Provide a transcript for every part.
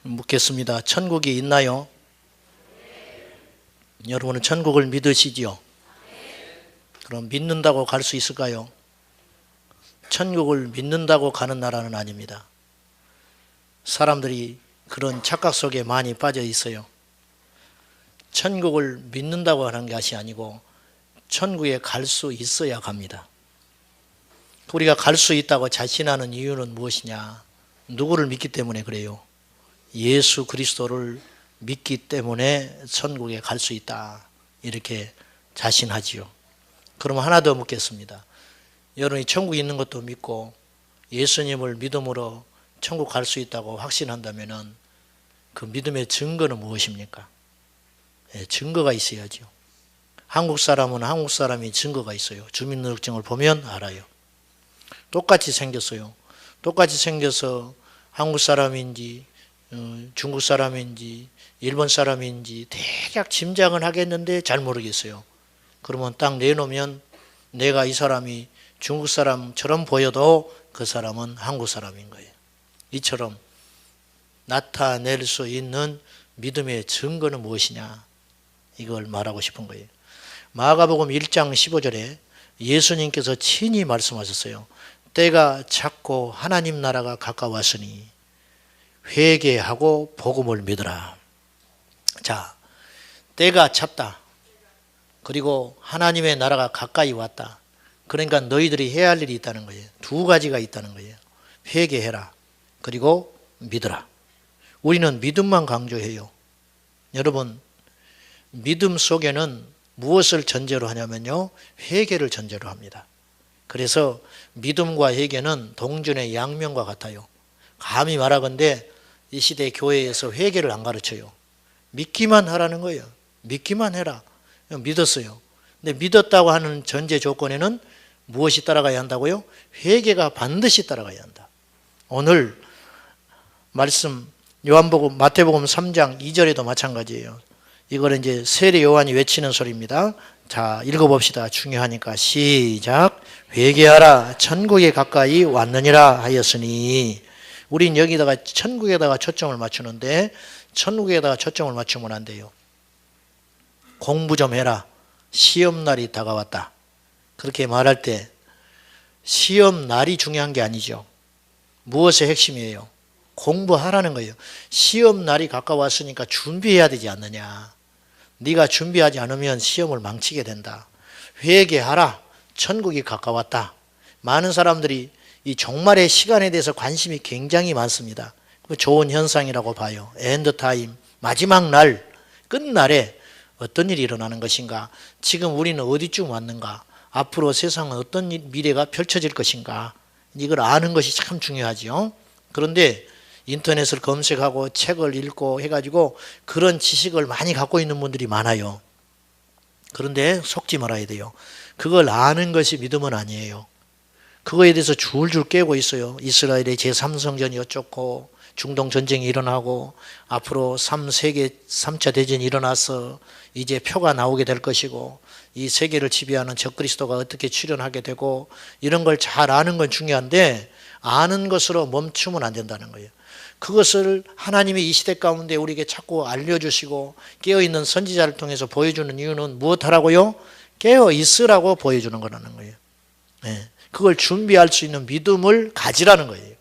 묻겠습니다. 천국이 있나요? 여러분은 천국을 믿으시지요? 그럼 믿는다고 갈 수 있을까요? 천국을 믿는다고 가는 나라는 아닙니다. 사람들이 그런 착각 속에 많이 빠져 있어요. 천국을 믿는다고 하는 것이 아니고 천국에 갈 수 있어야 갑니다. 우리가 갈 수 있다고 자신하는 이유는 무엇이냐? 누구를 믿기 때문에 그래요? 예수 그리스도를 믿기 때문에 천국에 갈 수 있다, 이렇게 자신하지요. 그럼 하나 더 묻겠습니다. 여러분이 천국에 있는 것도 믿고 예수님을 믿음으로 천국 갈 수 있다고 확신한다면 그 믿음의 증거는 무엇입니까? 증거가 있어야죠. 한국 사람은 한국 사람이 증거가 있어요. 주민등록증을 보면 알아요. 똑같이 생겼어요. 똑같이 생겨서 한국 사람인지 중국 사람인지 일본 사람인지 대략 짐작은 하겠는데 잘 모르겠어요. 그러면 딱 내놓으면 내가 이 사람이 중국 사람처럼 보여도 그 사람은 한국 사람인 거예요. 이처럼 나타낼 수 있는 믿음의 증거는 무엇이냐, 이걸 말하고 싶은 거예요. 마가복음 1장 15절에 예수님께서 친히 말씀하셨어요. 때가 찼고 하나님 나라가 가까웠으니 회개하고 복음을 믿으라. 자, 때가 찼다. 그리고 하나님의 나라가 가까이 왔다. 그러니까 너희들이 해야 할 일이 있다는 거예요. 두 가지가 있다는 거예요. 회개해라. 그리고 믿으라. 우리는 믿음만 강조해요. 여러분, 믿음 속에는 무엇을 전제로 하냐면요, 회개를 전제로 합니다. 그래서 믿음과 회개는 동전의 양면과 같아요. 감히 말하건대 이 시대 교회에서 회개를 안 가르쳐요. 믿기만 하라는 거예요. 믿기만 해라. 믿었어요. 근데 믿었다고 하는 전제 조건에는 무엇이 따라가야 한다고요? 회개가 반드시 따라가야 한다. 오늘 말씀 요한복음 마태복음 3장 2절에도 마찬가지예요. 이걸 이제 세례 요한이 외치는 소리입니다. 자, 읽어봅시다. 중요하니까 시작. 회개하라, 천국에 가까이 왔느니라 하였으니. 우린 여기다가 천국에다가 초점을 맞추는데 천국에다가 초점을 맞추면 안 돼요. 공부 좀 해라, 시험날이 다가왔다, 그렇게 말할 때 시험날이 중요한 게 아니죠. 무엇의 핵심이에요? 공부하라는 거예요. 시험날이 가까웠으니까 준비해야 되지 않느냐. 네가 준비하지 않으면 시험을 망치게 된다. 회개하라, 천국이 가까웠다. 많은 사람들이 이 종말의 시간에 대해서 관심이 굉장히 많습니다. 좋은 현상이라고 봐요. 엔드타임, 마지막 날, 끝날에 어떤 일이 일어나는 것인가? 지금 우리는 어디쯤 왔는가? 앞으로 세상은 어떤 미래가 펼쳐질 것인가? 이걸 아는 것이 참 중요하죠. 그런데 인터넷을 검색하고 책을 읽고 해가지고 그런 지식을 많이 갖고 있는 분들이 많아요. 그런데 속지 말아야 돼요. 그걸 아는 것이 믿음은 아니에요. 그거에 대해서 줄줄 깨고 있어요. 이스라엘의 제3성전이 어쩌고, 중동 전쟁이 일어나고, 앞으로 3차 대전이 일어나서 이제 표가 나오게 될 것이고, 이 세계를 지배하는 적그리스도가 어떻게 출현하게 되고, 이런 걸 잘 아는 건 중요한데 아는 것으로 멈추면 안 된다는 거예요. 그것을 하나님이 이 시대 가운데 우리에게 자꾸 알려주시고 깨어있는 선지자를 통해서 보여주는 이유는 무엇하라고요? 깨어있으라고 보여주는 거라는 거예요. 그걸 준비할 수 있는 믿음을 가지라는 거예요.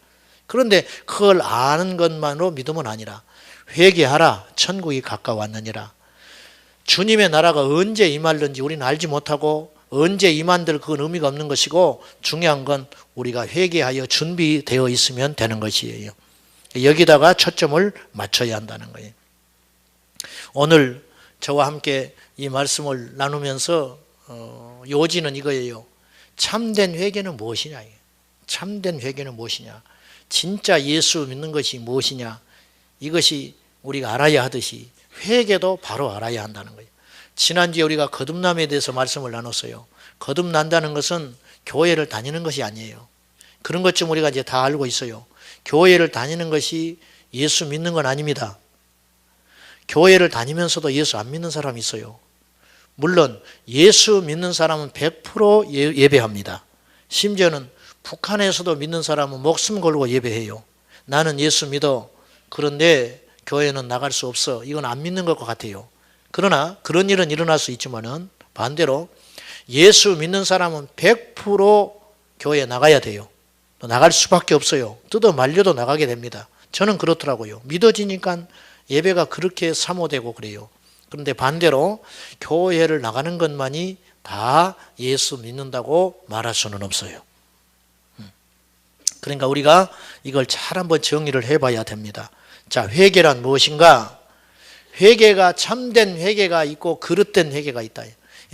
그런데 그걸 아는 것만으로 믿음은 아니라 회개하라, 천국이 가까웠느니라. 주님의 나라가 언제 임할는지 우리는 알지 못하고 언제 임한들 그건 의미가 없는 것이고, 중요한 건 우리가 회개하여 준비되어 있으면 되는 것이에요. 여기다가 초점을 맞춰야 한다는 거예요. 오늘 저와 함께 이 말씀을 나누면서 요지는 이거예요. 참된 회개는 무엇이냐? 참된 회개는 무엇이냐? 진짜 예수 믿는 것이 무엇이냐? 이것이 우리가 알아야 하듯이 회개도 바로 알아야 한다는 거예요. 지난주에 우리가 거듭남에 대해서 말씀을 나눴어요. 거듭난다는 것은 교회를 다니는 것이 아니에요. 그런 것 좀 우리가 이제 다 알고 있어요. 교회를 다니는 것이 예수 믿는 건 아닙니다. 교회를 다니면서도 예수 안 믿는 사람이 있어요. 물론 예수 믿는 사람은 100% 예배합니다. 심지어는 북한에서도 믿는 사람은 목숨 걸고 예배해요. 나는 예수 믿어. 그런데 교회는 나갈 수 없어. 이건 안 믿는 것 같아요. 그러나 그런 일은 일어날 수 있지만은 반대로 예수 믿는 사람은 100% 교회에 나가야 돼요. 나갈 수밖에 없어요. 뜯어 말려도 나가게 됩니다. 저는 그렇더라고요. 믿어지니까 예배가 그렇게 사모되고 그래요. 그런데 반대로 교회를 나가는 것만이 다 예수 믿는다고 말할 수는 없어요. 그러니까 우리가 이걸 잘 한번 정리를 해봐야 됩니다. 자, 회개란 무엇인가? 회개가 참된 회개가 있고 그릇된 회개가 있다.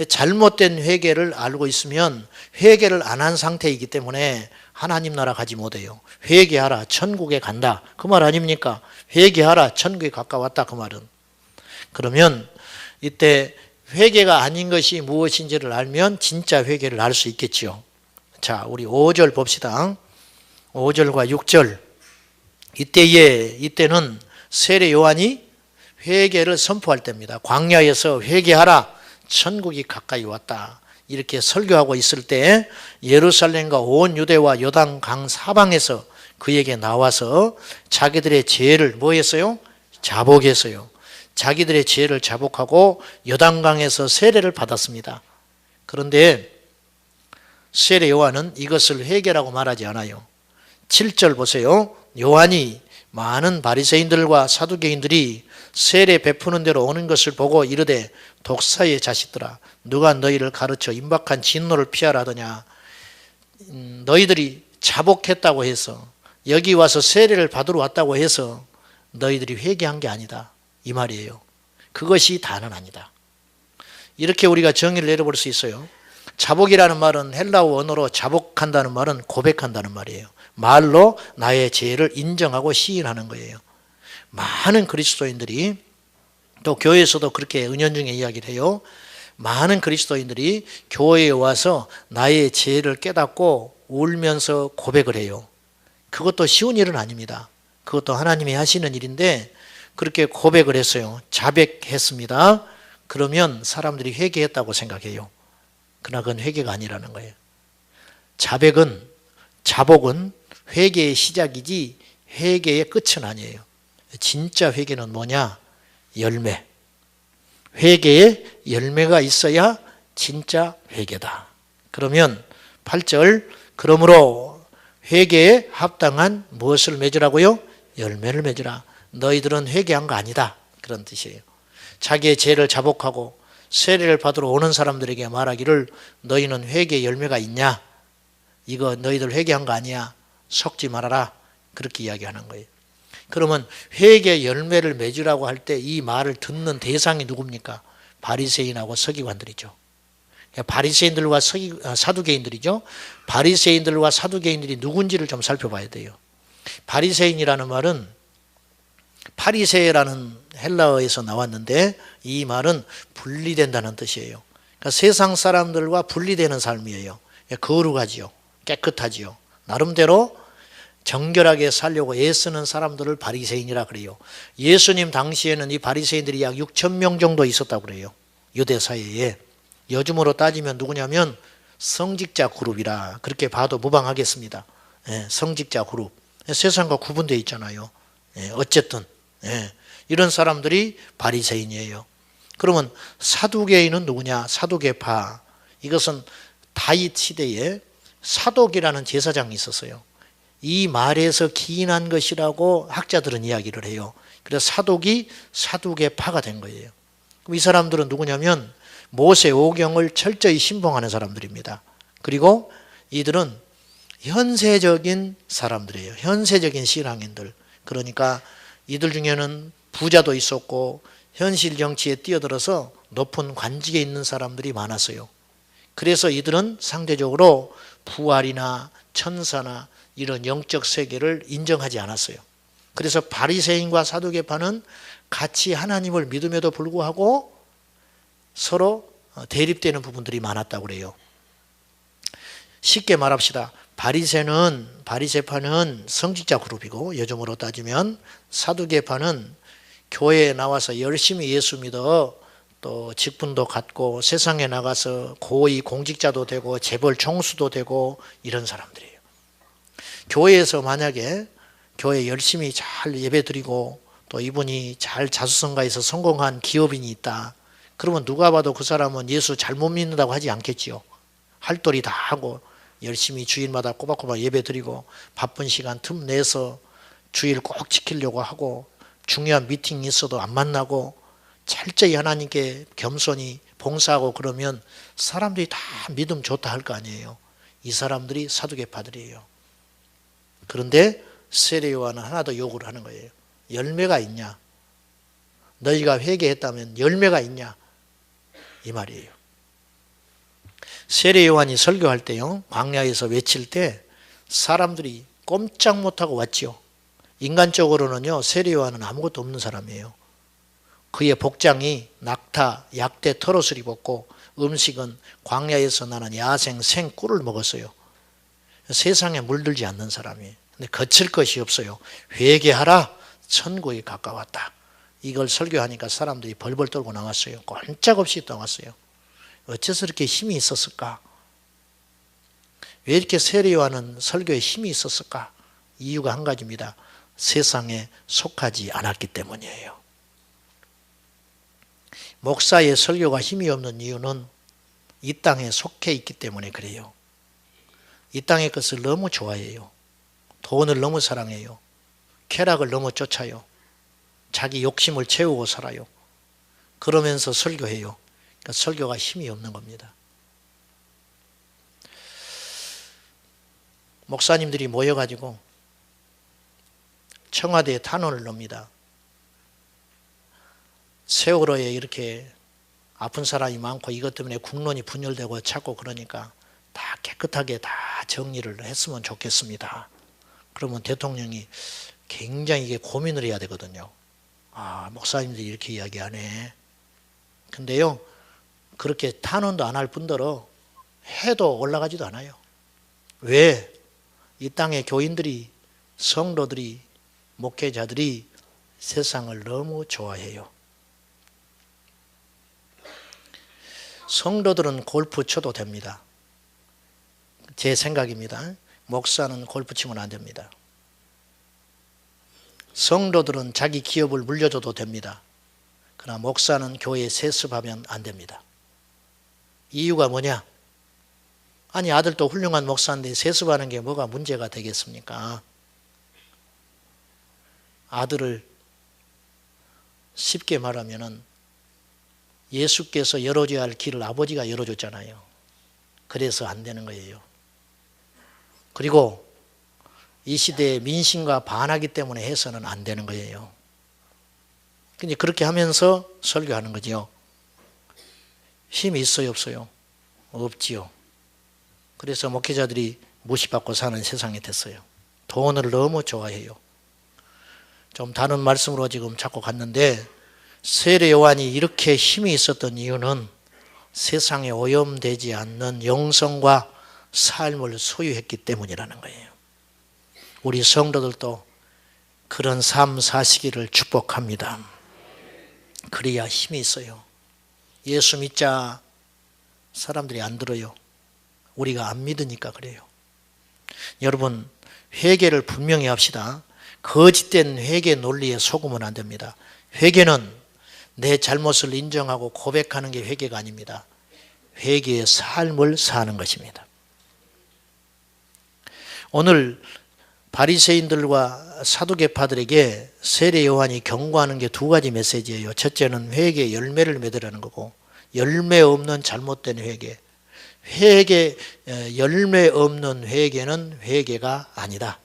잘못된 회개를 알고 있으면 회개를 안 한 상태이기 때문에 하나님 나라 가지 못해요. 회개하라 천국에 간다 그 말 아닙니까? 회개하라 천국에 가까웠다 그 말은. 그러면 이때 회개가 아닌 것이 무엇인지를 알면 진짜 회개를 알 수 있겠지요. 자, 우리 5절 봅시다. 5절과 6절. 이때는 세례 요한이 회개를 선포할 때입니다. 광야에서 회개하라 천국이 가까이 왔다 이렇게 설교하고 있을 때 예루살렘과 온 유대와 요단강 사방에서 그에게 나와서 자기들의 죄를 뭐 했어요? 자복했어요. 자기들의 죄를 자복하고 요단강에서 세례를 받았습니다. 그런데 세례 요한은 이것을 회개라고 말하지 않아요. 7절 보세요. 요한이 많은 바리새인들과 사두개인들이 세례 베푸는 대로 오는 것을 보고 이르되 독사의 자식들아 누가 너희를 가르쳐 임박한 진노를 피하라 하더냐. 너희들이 자복했다고 해서 여기 와서 세례를 받으러 왔다고 해서 너희들이 회개한 게 아니다 이 말이에요. 그것이 다는 아니다. 이렇게 우리가 정의를 내려볼 수 있어요. 자복이라는 말은 헬라어 언어로 자복한다는 말은 고백한다는 말이에요. 말로 나의 죄를 인정하고 시인하는 거예요. 많은 그리스도인들이 또 교회에서도 그렇게 은연중에 이야기를 해요. 많은 그리스도인들이 교회에 와서 나의 죄를 깨닫고 울면서 고백을 해요. 그것도 쉬운 일은 아닙니다. 그것도 하나님이 하시는 일인데 그렇게 고백을 했어요. 자백했습니다. 그러면 사람들이 회개했다고 생각해요. 그러나 그건 회개가 아니라는 거예요. 자복은 회개의 시작이지 회개의 끝은 아니에요. 진짜 회개는 뭐냐? 열매. 회개에 열매가 있어야 진짜 회개다. 그러면 8절 그러므로 회개에 합당한 무엇을 맺으라고요? 열매를 맺으라. 너희들은 회개한 거 아니다. 그런 뜻이에요. 자기의 죄를 자복하고 세례를 받으러 오는 사람들에게 말하기를 너희는 회개의 열매가 있냐? 이거 너희들 회개한 거 아니야? 속지 말아라. 그렇게 이야기하는 거예요. 그러면 회개의 열매를 맺으라고 할 때 이 말을 듣는 대상이 누굽니까? 바리새인하고 서기관들이죠. 바리새인들과 사두개인들이죠. 바리새인들과 사두개인들이 누군지를 좀 살펴봐야 돼요. 바리새인이라는 말은 파리새라는 헬라어에서 나왔는데 이 말은 분리된다는 뜻이에요. 그러니까 세상 사람들과 분리되는 삶이에요. 거룩하지요. 깨끗하지요. 나름대로 정결하게 살려고 애쓰는 사람들을 바리새인이라 그래요. 예수님 당시에는 이 바리새인들이 약 6천 명 정도 있었다고 그래요. 유대 사회에. 요즘으로 따지면 누구냐면 성직자 그룹이라 그렇게 봐도 무방하겠습니다. 성직자 그룹. 세상과 구분되어 있잖아요. 어쨌든 이런 사람들이 바리새인이에요. 그러면 사두개인은 누구냐? 사두개파. 이것은 다윗 시대에 사독이라는 제사장이 있었어요. 이 말에서 기인한 것이라고 학자들은 이야기를 해요. 그래서 사독이 사두개파가 된 거예요. 그럼 이 사람들은 누구냐면 모세 오경을 철저히 신봉하는 사람들입니다. 그리고 이들은 현세적인 사람들이에요. 현세적인 신앙인들. 그러니까 이들 중에는 부자도 있었고 현실 정치에 뛰어들어서 높은 관직에 있는 사람들이 많았어요. 그래서 이들은 상대적으로 부활이나 천사나 이런 영적 세계를 인정하지 않았어요. 그래서 바리새인과 사두개파는 같이 하나님을 믿음에도 불구하고 서로 대립되는 부분들이 많았다고 그래요. 쉽게 말합시다. 바리새파는 성직자 그룹이고 요즘으로 따지면 사두개파는 교회에 나와서 열심히 예수 믿어 또 직분도 갖고 세상에 나가서 고위 공직자도 되고 재벌 총수도 되고 이런 사람들이에요. 교회에서 만약에 교회 열심히 잘 예배드리고 또 이분이 잘 자수성가해서 성공한 기업인이 있다. 그러면 누가 봐도 그 사람은 예수 잘못 믿는다고 하지 않겠지요. 할도리 다 하고 열심히 주일마다 꼬박꼬박 예배 드리고 바쁜 시간 틈 내서 주일 꼭 지키려고 하고 중요한 미팅이 있어도 안 만나고 철저히 하나님께 겸손히 봉사하고 그러면 사람들이 다 믿음 좋다 할 거 아니에요. 이 사람들이 사두개파들이에요. 그런데 세례 요한은 하나 더 요구를 하는 거예요. 열매가 있냐? 너희가 회개했다면 열매가 있냐? 이 말이에요. 세례 요한이 설교할 때요, 광야에서 외칠 때 사람들이 꼼짝 못하고 왔지요. 인간적으로는요, 세례 요한은 아무것도 없는 사람이에요. 그의 복장이 낙타, 약대 털옷을 입었고 음식은 광야에서 나는 야생 생꿀을 먹었어요. 세상에 물들지 않는 사람이에요. 근데 거칠 것이 없어요. 회개하라, 천국에 가까웠다. 이걸 설교하니까 사람들이 벌벌 떨고 나왔어요. 꼼짝없이 나왔어요. 어째서 이렇게 힘이 있었을까? 왜 이렇게 세례 요한은 설교에 힘이 있었을까? 이유가 한 가지입니다. 세상에 속하지 않았기 때문이에요. 목사의 설교가 힘이 없는 이유는 이 땅에 속해 있기 때문에 그래요. 이 땅의 것을 너무 좋아해요. 돈을 너무 사랑해요. 쾌락을 너무 쫓아요. 자기 욕심을 채우고 살아요. 그러면서 설교해요. 그러니까 설교가 힘이 없는 겁니다. 목사님들이 모여가지고 청와대에 탄원을 넣습니다. 세월호에 이렇게 아픈 사람이 많고 이것 때문에 국론이 분열되고 찾고 그러니까 다 깨끗하게 다 정리를 했으면 좋겠습니다. 그러면 대통령이 굉장히 이게 고민을 해야 되거든요. 아, 목사님들이 이렇게 이야기하네. 근데요, 그렇게 탄원도 안 할 뿐더러 해도 올라가지도 않아요. 왜? 이 땅의 교인들이, 성도들이, 목회자들이 세상을 너무 좋아해요. 성도들은 골프 쳐도 됩니다. 제 생각입니다. 목사는 골프 치면 안 됩니다. 성도들은 자기 기업을 물려줘도 됩니다. 그러나 목사는 교회에 세습하면 안 됩니다. 이유가 뭐냐? 아니, 아들도 훌륭한 목사인데 세습하는 게 뭐가 문제가 되겠습니까? 아들을 쉽게 말하면은 예수께서 열어줘야 할 길을 아버지가 열어줬잖아요. 그래서 안 되는 거예요. 그리고 이 시대의 민심과 반하기 때문에 해서는 안 되는 거예요. 근데 그렇게 하면서 설교하는 거지요. 힘이 있어요, 없어요? 없지요. 그래서 목회자들이 무시받고 사는 세상이 됐어요. 돈을 너무 좋아해요. 좀 다른 말씀으로 지금 자꾸 갔는데, 세례 요한이 이렇게 힘이 있었던 이유는 세상에 오염되지 않는 영성과 삶을 소유했기 때문이라는 거예요. 우리 성도들도 그런 삶 사시기를 축복합니다. 그래야 힘이 있어요. 예수 믿자 사람들이 안 들어요. 우리가 안 믿으니까 그래요. 여러분, 회개를 분명히 합시다. 거짓된 회개 논리에 속으면 안 됩니다. 회개는 내 잘못을 인정하고 고백하는 게 회개가 아닙니다. 회개의 삶을 사는 것입니다. 오늘 바리새인들과 사두개파들에게 세례 요한이 경고하는 게 두 가지 메시지예요. 첫째는 회개의 열매를 맺으라는 거고, 열매 없는 잘못된 회개. 열매 없는 회개는 회개가 아니다.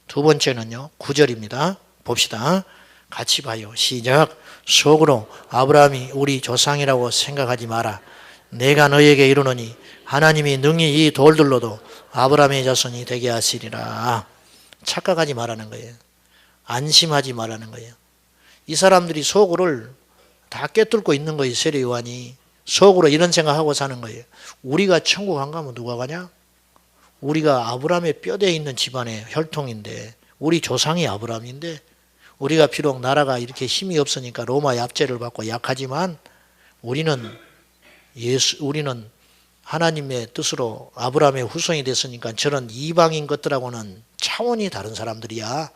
두 번째는요, 9절입니다. 봅시다. 같이 봐요. 시작. 속으로 아브라함이 우리 조상이라고 생각하지 마라. 내가 너에게 이르노니 하나님이 능히 이 돌들로도 아브라함의 자손이 되게 하시리라. 착각하지 말라는 거예요. 안심하지 말라는 거예요. 이 사람들이 속으로를 다 꿰뚫고 있는 거예요. 세례 요한이 속으로 이런 생각하고 사는 거예요. 우리가 천국 안 가면 누가 가냐? 우리가 아브라함의 뼈대에 있는 집안의 혈통인데, 우리 조상이 아브라함인데, 우리가 비록 나라가 이렇게 힘이 없으니까 로마의 압제를 받고 약하지만 우리는 하나님의 뜻으로 아브라함의 후손이 됐으니까 저런 이방인 것들하고는 차원이 다른 사람들이야.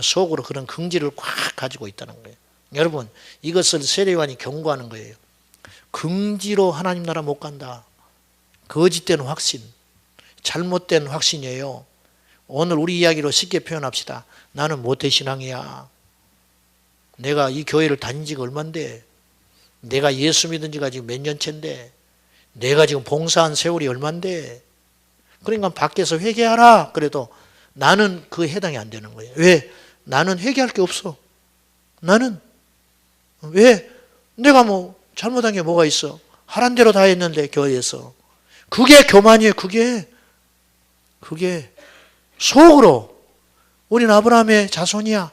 속으로 그런 긍지를 꽉 가지고 있다는 거예요. 여러분, 이것을 세례요한이 경고하는 거예요. 긍지로 하나님 나라 못 간다. 거짓된 확신, 잘못된 확신이에요. 오늘 우리 이야기로 쉽게 표현합시다. 나는 모태신앙이야. 내가 이 교회를 다닌 지가 얼만데, 내가 예수 믿은 지가 지금 몇 년째인데, 내가 지금 봉사한 세월이 얼만데, 그러니까 밖에서 회개하라 그래도 나는 그 해당이 안 되는 거예요. 왜? 나는 회개할 게 없어. 나는 왜? 내가 뭐 잘못한 게 뭐가 있어? 하란 대로 다 했는데 교회에서. 그게 교만이에요. 그게 속으로 우리는 아브라함의 자손이야.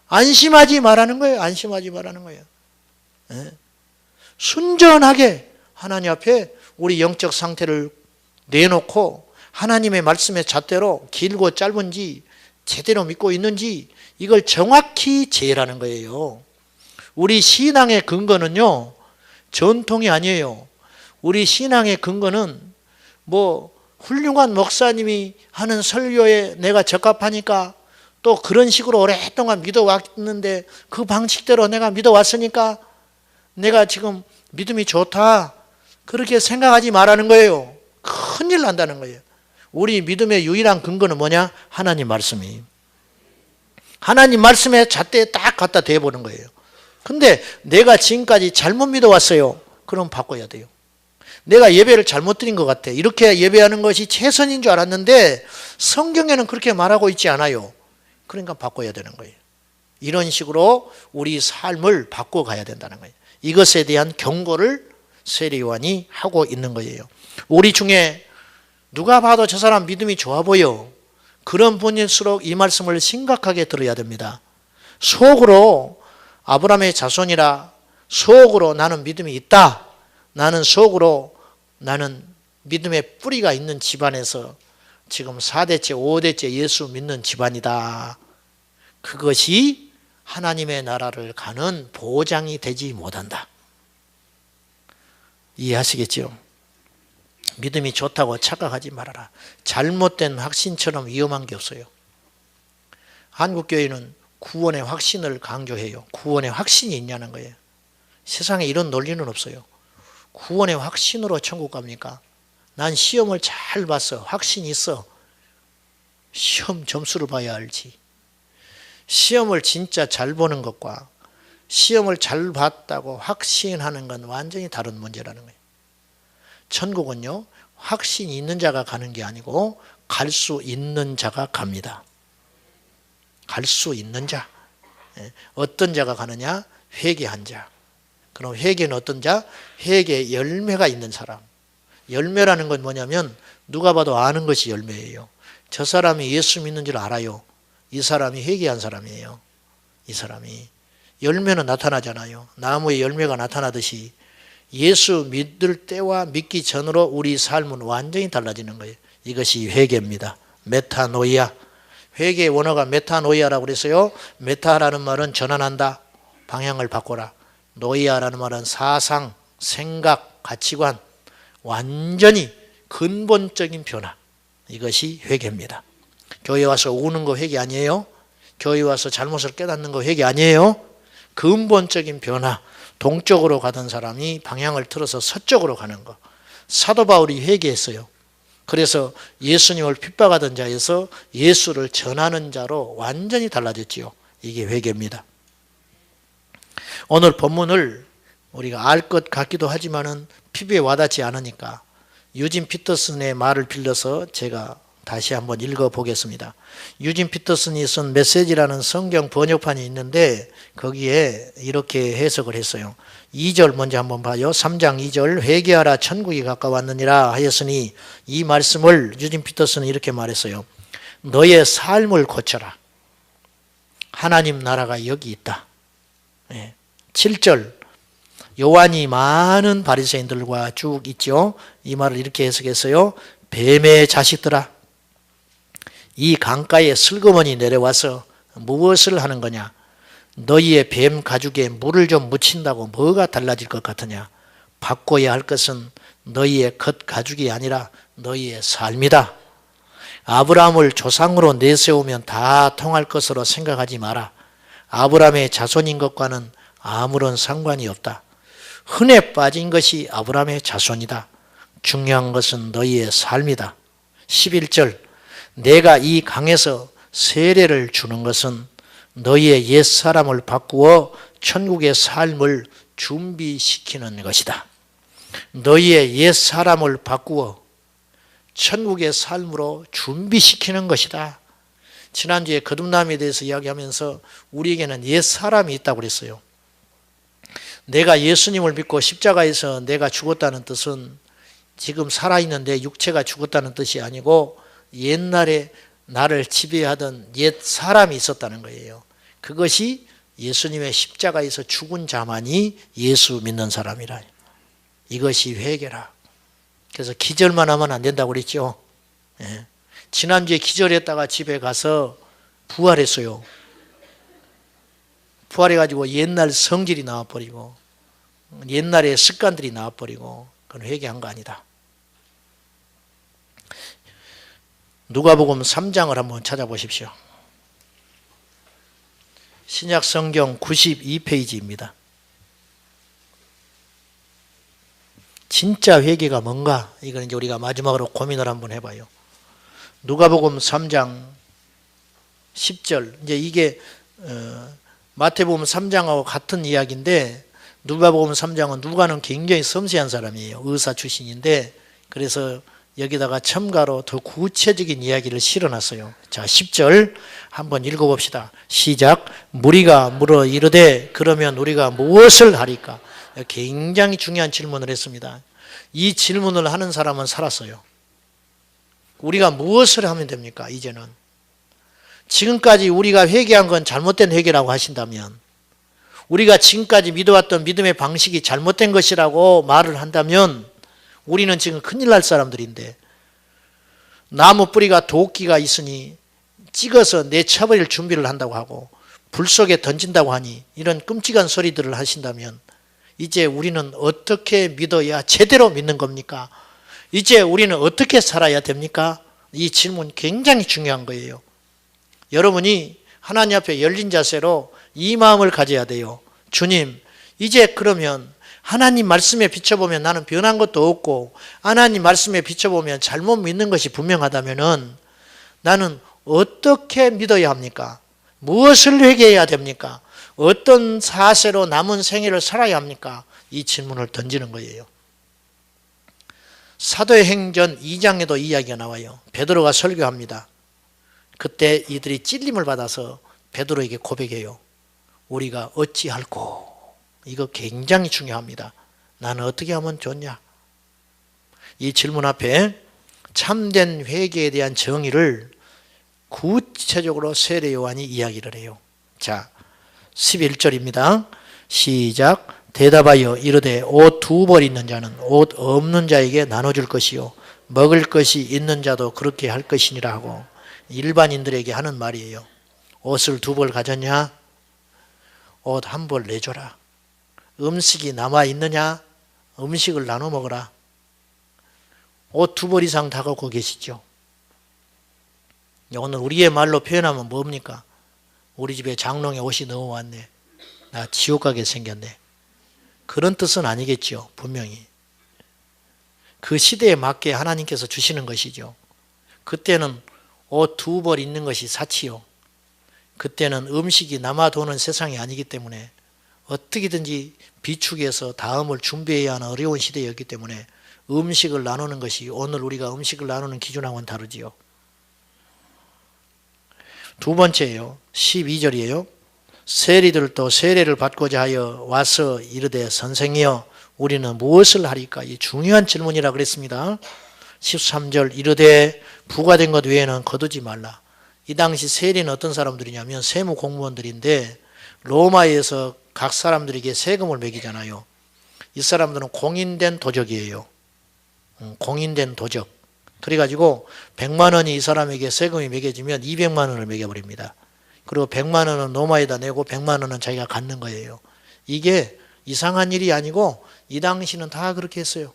안심하지 말라는 거예요. 안심하지 말라는 거예요. 네? 순전하게 하나님 앞에 우리 영적 상태를 내놓고 하나님의 말씀의 잣대로 길고 짧은지 제대로 믿고 있는지 이걸 정확히 제라는 거예요. 우리 신앙의 근거는요, 전통이 아니에요. 우리 신앙의 근거는 뭐 훌륭한 목사님이 하는 설교에 내가 적합하니까 또 그런 식으로 오랫동안 믿어왔는데 그 방식대로 내가 믿어왔으니까 내가 지금 믿음이 좋다. 그렇게 생각하지 말라는 거예요. 큰일 난다는 거예요. 우리 믿음의 유일한 근거는 뭐냐? 하나님 말씀이. 하나님 말씀에 잣대에 딱 갖다 대보는 거예요. 근데 내가 지금까지 잘못 믿어왔어요. 그럼 바꿔야 돼요. 내가 예배를 잘못 드린 것 같아. 이렇게 예배하는 것이 최선인 줄 알았는데 성경에는 그렇게 말하고 있지 않아요. 그러니까 바꿔야 되는 거예요. 이런 식으로 우리 삶을 바꿔가야 된다는 거예요. 이것에 대한 경고를 세례요한이 하고 있는 거예요. 우리 중에 누가 봐도 저 사람 믿음이 좋아 보여. 그런 분일수록 이 말씀을 심각하게 들어야 됩니다. 속으로 아브라함의 자손이라 속으로 나는 믿음이 있다. 나는 속으로 나는 믿음의 뿌리가 있는 집안에서 지금 4대째 5대째 예수 믿는 집안이다. 그것이 하나님의 나라를 가는 보장이 되지 못한다. 이해하시겠죠? 믿음이 좋다고 착각하지 말아라. 잘못된 확신처럼 위험한 게 없어요. 한국교회는 구원의 확신을 강조해요. 구원의 확신이 있냐는 거예요. 세상에 이런 논리는 없어요. 구원의 확신으로 천국 갑니까? 난 시험을 잘 봤어. 확신이 있어. 시험 점수를 봐야 알지. 시험을 진짜 잘 보는 것과 시험을 잘 봤다고 확신하는 건 완전히 다른 문제라는 거예요. 천국은요, 확신이 있는 자가 가는 게 아니고 갈 수 있는 자가 갑니다. 갈 수 있는 자. 어떤 자가 가느냐? 회개한 자. 그럼 회개는 어떤 자? 회개의 열매가 있는 사람. 열매라는 건 뭐냐면 누가 봐도 아는 것이 열매예요. 저 사람이 예수 믿는 줄 알아요. 이 사람이 회개한 사람이에요. 이 사람이. 열매는 나타나잖아요. 나무에 열매가 나타나듯이 예수 믿을 때와 믿기 전으로 우리 삶은 완전히 달라지는 거예요. 이것이 회개입니다. 메타노이아. 회개의 원어가 메타노이아라고 그랬어요. 메타라는 말은 전환한다. 방향을 바꿔라. 노이아라는 말은 사상, 생각, 가치관. 완전히 근본적인 변화. 이것이 회개입니다. 교회 와서 우는 거 회개 아니에요? 교회 와서 잘못을 깨닫는 거 회개 아니에요? 근본적인 변화. 동쪽으로 가던 사람이 방향을 틀어서 서쪽으로 가는 거. 사도 바울이 회개했어요. 그래서 예수님을 핍박하던 자에서 예수를 전하는 자로 완전히 달라졌지요. 이게 회개입니다. 오늘 본문을 우리가 알 것 같기도 하지만은 피부에 와닿지 않으니까 유진 피터슨의 말을 빌려서 제가 다시 한번 읽어보겠습니다. 유진 피터슨이 쓴 메시지라는 성경 번역판이 있는데 거기에 이렇게 해석을 했어요. 2절 먼저 한번 봐요. 3장 2절 회개하라 천국이 가까웠느니라 하였으니 이 말씀을 유진 피터슨은 이렇게 말했어요. 너의 삶을 고쳐라. 하나님 나라가 여기 있다. 7절 요한이 많은 바리새인들과 쭉 있죠. 이 말을 이렇게 해석했어요. 뱀의 자식들아, 이 강가에 슬그머니 내려와서 무엇을 하는 거냐? 너희의 뱀 가죽에 물을 좀 묻힌다고 뭐가 달라질 것 같으냐? 바꿔야 할 것은 너희의 겉 가죽이 아니라 너희의 삶이다. 아브라함을 조상으로 내세우면 다 통할 것으로 생각하지 마라. 아브라함의 자손인 것과는 아무런 상관이 없다. 흔해 빠진 것이 아브라함의 자손이다. 중요한 것은 너희의 삶이다. 11절 내가 이 강에서 세례를 주는 것은 너희의 옛사람을 바꾸어 천국의 삶을 준비시키는 것이다. 너희의 옛사람을 바꾸어 천국의 삶으로 준비시키는 것이다. 지난주에 거듭남에 대해서 이야기하면서 우리에게는 옛사람이 있다고 그랬어요. 내가 예수님을 믿고 십자가에서 내가 죽었다는 뜻은 지금 살아있는 내 육체가 죽었다는 뜻이 아니고 옛날에 나를 지배하던 옛 사람이 있었다는 거예요. 그것이 예수님의 십자가에서 죽은 자만이 예수 믿는 사람이라. 이것이 회개라. 그래서 기절만 하면 안 된다고 그랬죠. 예. 지난주에 기절했다가 집에 가서 부활했어요. 부활해가지고 옛날 성질이 나와버리고 옛날의 습관들이 나와버리고 그건 회개한 거 아니다. 누가복음 3장을 한번 찾아보십시오. 신약 성경 92페이지입니다. 진짜 회개가 뭔가? 이건 이제 우리가 마지막으로 고민을 한번 해봐요. 누가복음 3장 10절. 이제 이게 마태복음 3장하고 같은 이야기인데 누가복음 3장은 누가는 굉장히 섬세한 사람이에요. 의사 출신인데 그래서 여기다가 첨가로 더 구체적인 이야기를 실어놨어요. 자, 10절 한번 읽어봅시다. 시작. 무리가 물어 이르되 그러면 우리가 무엇을 하리까? 굉장히 중요한 질문을 했습니다. 이 질문을 하는 사람은 살았어요. 우리가 무엇을 하면 됩니까? 이제는 지금까지 우리가 회개한 건 잘못된 회개라고 하신다면, 우리가 지금까지 믿어왔던 믿음의 방식이 잘못된 것이라고 말을 한다면 우리는 지금 큰일 날 사람들인데, 나무 뿌리가 도끼가 있으니 찍어서 내쳐버릴 준비를 한다고 하고 불 속에 던진다고 하니 이런 끔찍한 소리들을 하신다면 이제 우리는 어떻게 믿어야 제대로 믿는 겁니까? 이제 우리는 어떻게 살아야 됩니까? 이 질문 굉장히 중요한 거예요. 여러분이 하나님 앞에 열린 자세로 이 마음을 가져야 돼요. 주님, 이제 그러면 하나님 말씀에 비춰보면 나는 변한 것도 없고 하나님 말씀에 비춰보면 잘못 믿는 것이 분명하다면 나는 어떻게 믿어야 합니까? 무엇을 회개해야 됩니까? 어떤 사세로 남은 생애를 살아야 합니까? 이 질문을 던지는 거예요. 사도행전 2장에도 이야기가 나와요. 베드로가 설교합니다. 그때 이들이 찔림을 받아서 베드로에게 고백해요. 우리가 어찌할꼬? 이거 굉장히 중요합니다. 나는 어떻게 하면 좋냐? 이 질문 앞에 참된 회개에 대한 정의를 구체적으로 세례 요한이 이야기를 해요. 자, 11절입니다. 시작. 대답하여 이르되 옷 2벌 있는 자는 옷 없는 자에게 나눠줄 것이요 먹을 것이 있는 자도 그렇게 할 것이니라 하고, 일반인들에게 하는 말이에요. 옷을 2벌 가졌냐? 옷 1벌 내줘라. 음식이 남아있느냐? 음식을 나눠 먹어라. 옷 2벌 이상 다 갖고 계시죠? 오늘 우리의 말로 표현하면 뭡니까? 우리 집에 장롱에 옷이 너무 왔네. 나 지옥 가게 생겼네. 그런 뜻은 아니겠죠. 분명히. 그 시대에 맞게 하나님께서 주시는 것이죠. 그때는 옷 2벌 있는 것이 사치요. 그때는 음식이 남아도는 세상이 아니기 때문에 어떻게든지 비축해서 다음을 준비해야 하는 어려운 시대였기 때문에 음식을 나누는 것이 오늘 우리가 음식을 나누는 기준하고는 다르지요. 두 번째예요. 12절이에요. 세리들도 세례를 받고자 하여 와서 이르되 선생이여 우리는 무엇을 하리까? 이 중요한 질문이라 그랬습니다. 13절 이르되 부과된 것 외에는 거두지 말라. 이 당시 세리는 어떤 사람들이냐면 세무 공무원들인데 로마에서 각 사람들에게 세금을 매기잖아요. 이 사람들은 공인된 도적이에요. 공인된 도적. 그래가지고 100만 원이 이 사람에게 세금이 매겨지면 200만 원을 매겨버립니다. 그리고 100만 원은 로마에다 내고 100만 원은 자기가 갖는 거예요. 이게 이상한 일이 아니고 이 당시는 다 그렇게 했어요.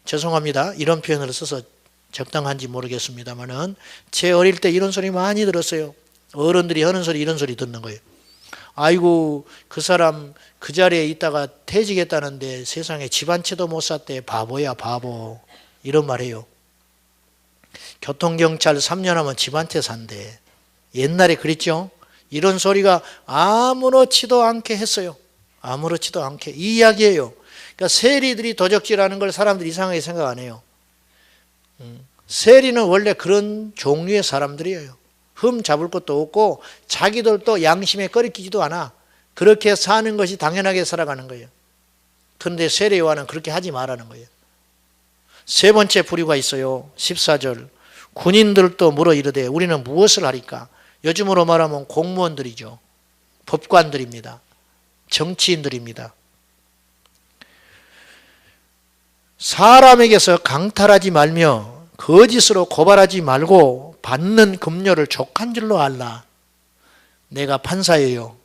죄송합니다. 이런 표현을 써서 적당한지 모르겠습니다만은 제 어릴 때 이런 소리 많이 들었어요. 어른들이 하는 소리 이런 소리 듣는 거예요. 아이고 그 사람 그 자리에 있다가 퇴직했다는데 세상에 집 한 채도 못 샀대. 바보야 바보. 이런 말해요. 교통경찰 3년 하면 집 한 채 산대. 옛날에 그랬죠. 이런 소리가 아무렇지도 않게 했어요. 아무렇지도 않게. 이 이야기예요. 그러니까 세리들이 도적질하는 걸 사람들이 이상하게 생각 안 해요. 세리는 원래 그런 종류의 사람들이에요. 흠 잡을 것도 없고 자기들도 양심에 꺼리끼지도 않아. 그렇게 사는 것이 당연하게 살아가는 거예요. 그런데 세례 요한은 그렇게 하지 말라는 거예요. 세 번째 부류가 있어요. 14절. 군인들도 물어 이르되 우리는 무엇을 하리까? 요즘으로 말하면 공무원들이죠. 법관들입니다. 정치인들입니다. 사람에게서 강탈하지 말며 거짓으로 고발하지 말고 받는 급료를 족한 줄로 알라. 내가 판사예요.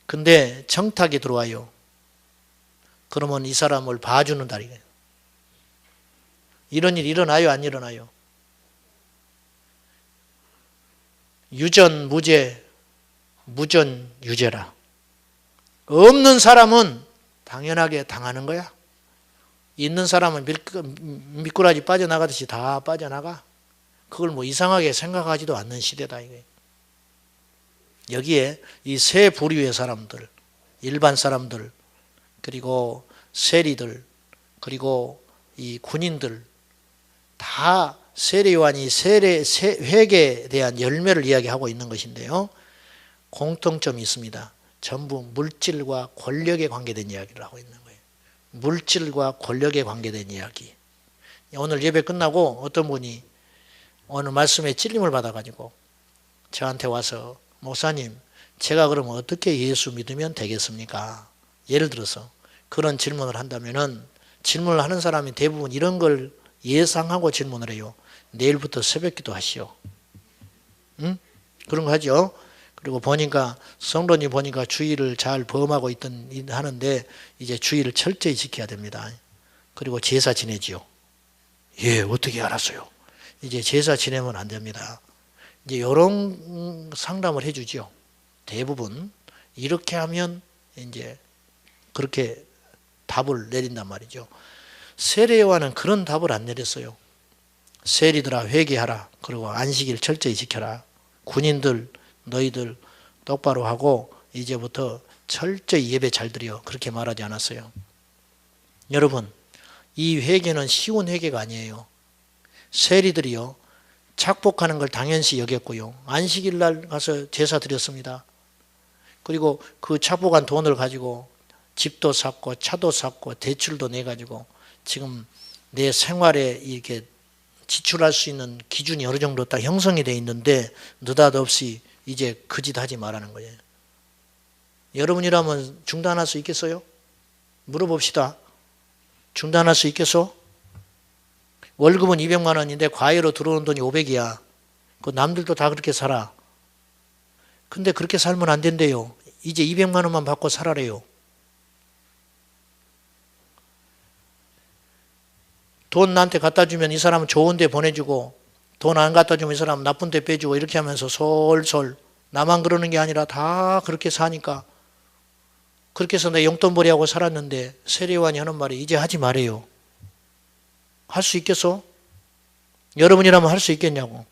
근데 청탁이 들어와요. 그러면 이 사람을 봐주는 달이에요. 이런 일 일어나요? 안 일어나요? 유전 무죄, 무전 유죄라. 없는 사람은 당연하게 당하는 거야. 있는 사람은 미꾸라지 빠져나가듯이 다 빠져나가. 그걸 뭐 이상하게 생각하지도 않는 시대다 이게. 여기에 이 세 부류의 사람들, 일반 사람들, 그리고 세리들, 그리고 이 군인들 다 세례 요한이 회개에 대한 열매를 이야기하고 있는 것인데요. 공통점이 있습니다. 전부 물질과 권력에 관계된 이야기를 하고 있는 거예요. 물질과 권력에 관계된 이야기. 오늘 예배 끝나고 어떤 분이 오늘 말씀에 찔림을 받아가지고 저한테 와서 목사님, 제가 그러면 어떻게 예수 믿으면 되겠습니까? 예를 들어서 그런 질문을 한다면은 질문을 하는 사람이 대부분 이런 걸 예상하고 질문을 해요. 내일부터 새벽기도 하시오. 응? 그런 거 하죠. 그리고 보니까 성도님 보니까 주의를 잘 범하고 하는데 이제 주의를 철저히 지켜야 됩니다. 그리고 제사 지내지요. 예, 어떻게 알았어요? 이제 제사 지내면 안 됩니다. 이제 이런 상담을 해주죠. 대부분 이렇게 하면 이제 그렇게 답을 내린단 말이죠. 세례 요한은 그런 답을 안 내렸어요. 세리들아 회개하라. 그리고 안식일 철저히 지켜라. 군인들 너희들 똑바로 하고 이제부터 철저히 예배 잘 드려. 그렇게 말하지 않았어요. 여러분, 이 회개는 쉬운 회개가 아니에요. 세리들이요, 착복하는 걸 당연시 여겼고요. 안식일 날 가서 제사 드렸습니다. 그리고 그 착복한 돈을 가지고 집도 샀고 차도 샀고 대출도 내가지고 지금 내 생활에 이렇게 지출할 수 있는 기준이 어느 정도 딱 형성이 돼 있는데 느닷없이 이제 그 짓 하지 말라는 거예요. 여러분이라면 중단할 수 있겠어요? 물어봅시다. 중단할 수 있겠어? 월급은 200만 원인데 과외로 들어오는 돈이 500이야. 그 남들도 다 그렇게 살아. 근데 그렇게 살면 안 된대요. 이제 200만 원만 받고 살아래요. 돈 나한테 갖다 주면 이 사람은 좋은 데 보내주고 돈 안 갖다 주면 이 사람은 나쁜 데 빼주고 이렇게 하면서 솔솔 나만 그러는 게 아니라 다 그렇게 사니까 그렇게 해서 내 용돈벌이 하고 살았는데 세례 요한이 하는 말이 이제 하지 말아요. 할 수 있겠어? 여러분이라면 할 수 있겠냐고.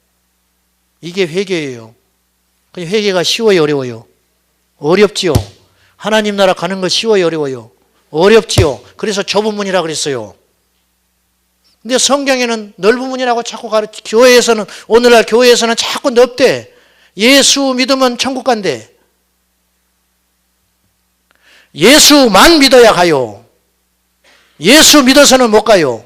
이게 회개예요. 회개가 쉬워요, 어려워요? 어렵지요. 하나님 나라 가는 거 쉬워요, 어려워요? 어렵지요. 그래서 좁은 문이라 그랬어요. 근데 성경에는 넓은 문이라고 자꾸 교회에서는, 오늘날 교회에서는 자꾸 넓대. 예수 믿으면 천국 간대. 예수만 믿어야 가요. 예수 믿어서는 못 가요.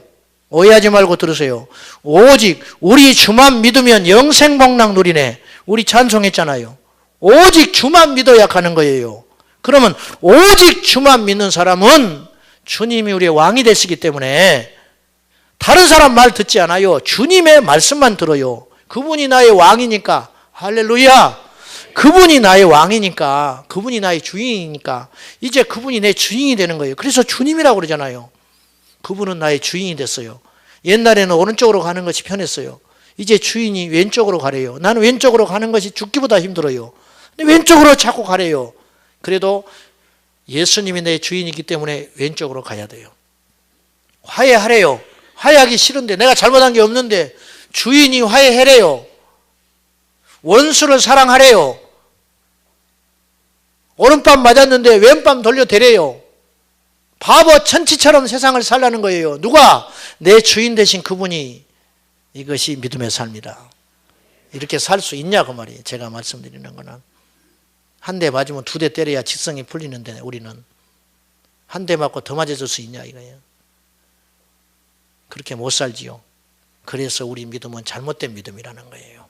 오해하지 말고 들으세요. 오직 우리 주만 믿으면 영생복락 누리네. 우리 찬송했잖아요. 오직 주만 믿어야 가는 거예요. 그러면 오직 주만 믿는 사람은 주님이 우리의 왕이 되시기 때문에 다른 사람 말 듣지 않아요. 주님의 말씀만 들어요. 그분이 나의 왕이니까. 할렐루야. 그분이 나의 왕이니까, 그분이 나의 주인이니까 이제 그분이 내 주인이 되는 거예요. 그래서 주님이라고 그러잖아요. 그분은 나의 주인이 됐어요. 옛날에는 오른쪽으로 가는 것이 편했어요. 이제 주인이 왼쪽으로 가래요. 나는 왼쪽으로 가는 것이 죽기보다 힘들어요. 근데 왼쪽으로 자꾸 가래요. 그래도 예수님이 내 주인이기 때문에 왼쪽으로 가야 돼요. 화해하래요. 화해하기 싫은데, 내가 잘못한 게 없는데 주인이 화해하래요. 원수를 사랑하래요. 오른밤 맞았는데 왼밤 돌려대래요. 바보 천치처럼 세상을 살라는 거예요. 누가? 내 주인 되신 그분이. 이것이 믿음의 삶이다. 이렇게 살 수 있냐 그 말이에요. 제가 말씀드리는 거는. 한 대 맞으면 두 대 때려야 직성이 풀리는데 우리는 한 대 맞고 더 맞아줄 수 있냐 이거예요. 그렇게 못 살지요. 그래서 우리 믿음은 잘못된 믿음이라는 거예요.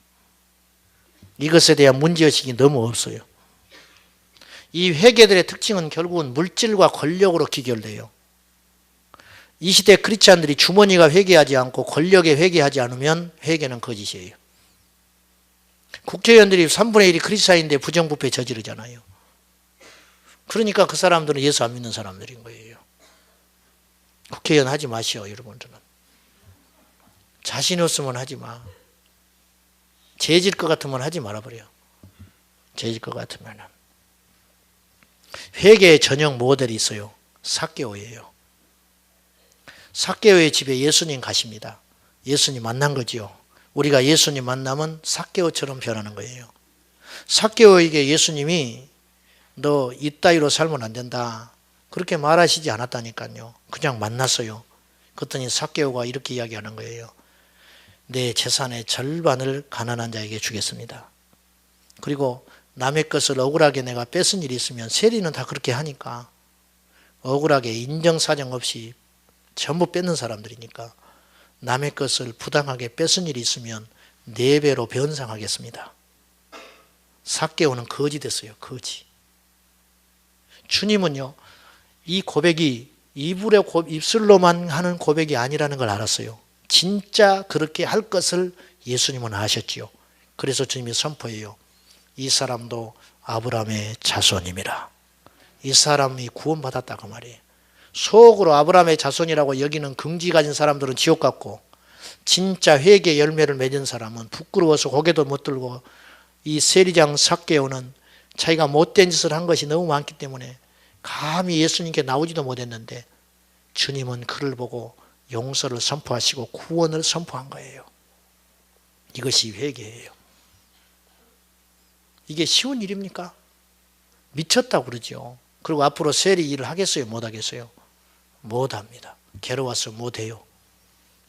이것에 대한 문제의식이 너무 없어요. 이 회개들의 특징은 결국은 물질과 권력으로 기결돼요. 이 시대 크리스찬들이 주머니가 회개하지 않고 권력에 회개하지 않으면 회개는 거짓이에요. 국회의원들이 3분의 1이 크리스찬인데 부정부패 저지르잖아요. 그러니까 그 사람들은 예수 안 믿는 사람들인 거예요. 국회의원 하지 마시오, 여러분들은. 자신 없으면 하지 마. 죄질 것 같으면 하지 말아버려. 죄질 것 같으면은. 회개의 전형 모델이 있어요. 삭개오예요. 삭개오의 집에 예수님 가십니다. 예수님 만난 거지요. 우리가 예수님 만나면 삭개오처럼 변하는 거예요. 삭개오에게 예수님이 너 이따위로 살면 안 된다. 그렇게 말하시지 않았다니까요. 그냥 만났어요. 그랬더니 삭개오가 이렇게 이야기하는 거예요. 내 재산의 절반을 가난한 자에게 주겠습니다. 그리고 남의 것을 억울하게 내가 뺏은 일이 있으면 세리는 다 그렇게 하니까 억울하게 인정사정 없이 전부 뺏는 사람들이니까 남의 것을 부당하게 뺏은 일이 있으면 4배로 변상하겠습니다. 삭개오는 거지 됐어요. 거지. 주님은요, 이 고백이 입술로만 하는 고백이 아니라는 걸 알았어요. 진짜 그렇게 할 것을 예수님은 아셨지요. 그래서 주님이 선포해요. 이 사람도 아브라함의 자손임이라. 이 사람이 구원받았다고 말이에요. 속으로 아브라함의 자손이라고 여기는 긍지 가진 사람들은 지옥 같고, 진짜 회개 열매를 맺은 사람은 부끄러워서 고개도 못 들고, 이 세리장 삭개오는 자기가 못된 짓을 한 것이 너무 많기 때문에 감히 예수님께 나오지도 못했는데 주님은 그를 보고 용서를 선포하시고 구원을 선포한 거예요. 이것이 회개예요. 이게 쉬운 일입니까? 미쳤다고 그러죠. 그리고 앞으로 세리 일을 하겠어요? 못 하겠어요? 못 합니다. 괴로워서 못 해요.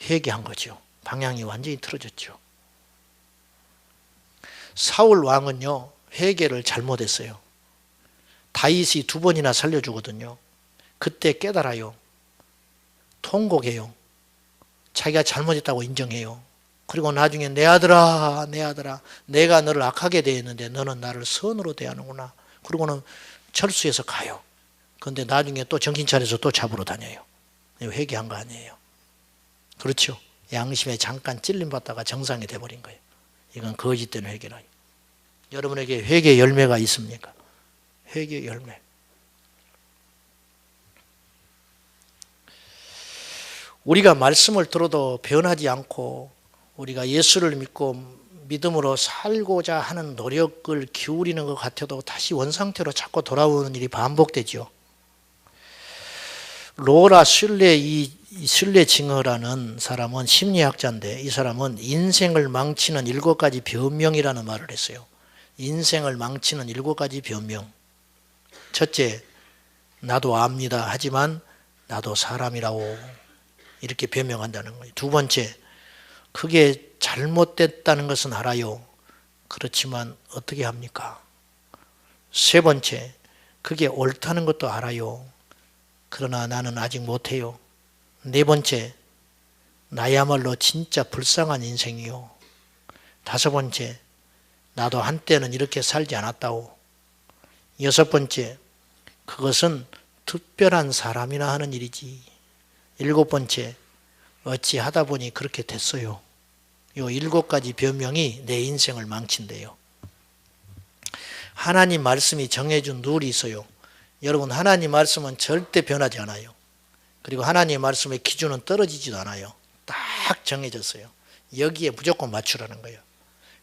회개한 거죠. 방향이 완전히 틀어졌죠. 사울 왕은요, 회개를 잘못했어요. 다윗이 2번이나 살려주거든요. 그때 깨달아요. 통곡해요. 자기가 잘못했다고 인정해요. 그리고 나중에 내 아들아, 내 아들아, 내가 너를 악하게 대했는데 너는 나를 선으로 대하는구나. 그러고는 철수해서 가요. 그런데 나중에 또 정신 차려서 또 잡으러 다녀요. 회개한 거 아니에요. 그렇죠. 양심에 잠깐 찔림받다가 정상이 돼버린 거예요. 이건 거짓된 회개라. 여러분에게 회개 열매가 있습니까? 회개 열매. 우리가 말씀을 들어도 변하지 않고 우리가 예수를 믿고 믿음으로 살고자 하는 노력을 기울이는 것 같아도 다시 원상태로 자꾸 돌아오는 일이 반복되죠. 로라 슐레 징어라는 사람은 심리학자인데, 이 사람은 인생을 망치는 7가지 변명이라는 말을 했어요. 인생을 망치는 7가지 변명. 첫째, 나도 압니다. 하지만 나도 사람이라고 이렇게 변명한다는 거예요. 2번째, 그게 잘못됐다는 것은 알아요. 그렇지만 어떻게 합니까? 3번째, 그게 옳다는 것도 알아요. 그러나 나는 아직 못해요. 4번째, 나야말로 진짜 불쌍한 인생이요. 5번째, 나도 한때는 이렇게 살지 않았다고. 6번째, 그것은 특별한 사람이나 하는 일이지. 7번째, 어찌 하다 보니 그렇게 됐어요. 이 7가지 변명이 내 인생을 망친대요. 하나님 말씀이 정해준 룰이 있어요. 여러분, 하나님 말씀은 절대 변하지 않아요. 그리고 하나님 말씀의 기준은 떨어지지도 않아요. 딱 딱 정해졌어요. 여기에 무조건 맞추라는 거예요.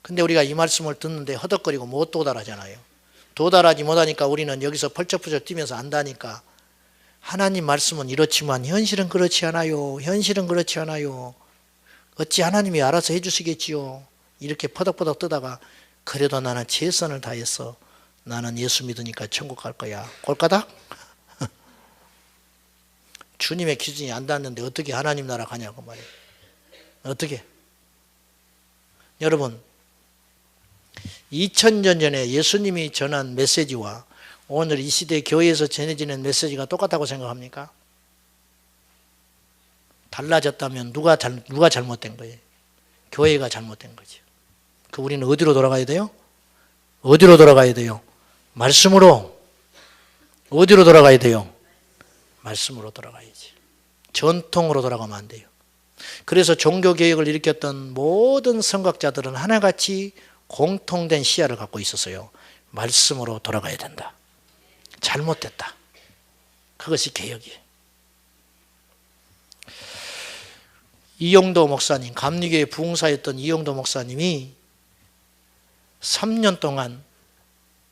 근데 우리가 이 말씀을 듣는데 허덕거리고 못 도달하잖아요. 도달하지 못하니까 우리는 여기서 펄쩍펄쩍 뛰면서 안다니까. 하나님 말씀은 이렇지만 현실은 그렇지 않아요. 현실은 그렇지 않아요. 어찌 하나님이 알아서 해주시겠지요. 이렇게 퍼덕퍼덕 뜨다가 그래도 나는 최선을 다했어. 나는 예수 믿으니까 천국 갈 거야. 꼴까닥? 주님의 기준이 안 닿는데 어떻게 하나님 나라 가냐고 말이에요. 어떻게? 여러분 2000년 전에 예수님이 전한 메시지와 오늘 이 시대 교회에서 전해지는 메시지가 똑같다고 생각합니까? 달라졌다면 누가 잘못된 거예요? 교회가 잘못된 거죠. 그 우리는 어디로 돌아가야 돼요? 어디로 돌아가야 돼요? 말씀으로. 어디로 돌아가야 돼요? 말씀으로 돌아가야지. 전통으로 돌아가면 안 돼요. 그래서 종교개혁을 일으켰던 모든 선각자들은 하나같이 공통된 시야를 갖고 있었어요. 말씀으로 돌아가야 된다. 잘못됐다. 그것이 개혁이에요. 이용도 목사님, 감리교회 부흥사였던 이용도 목사님이 3년 동안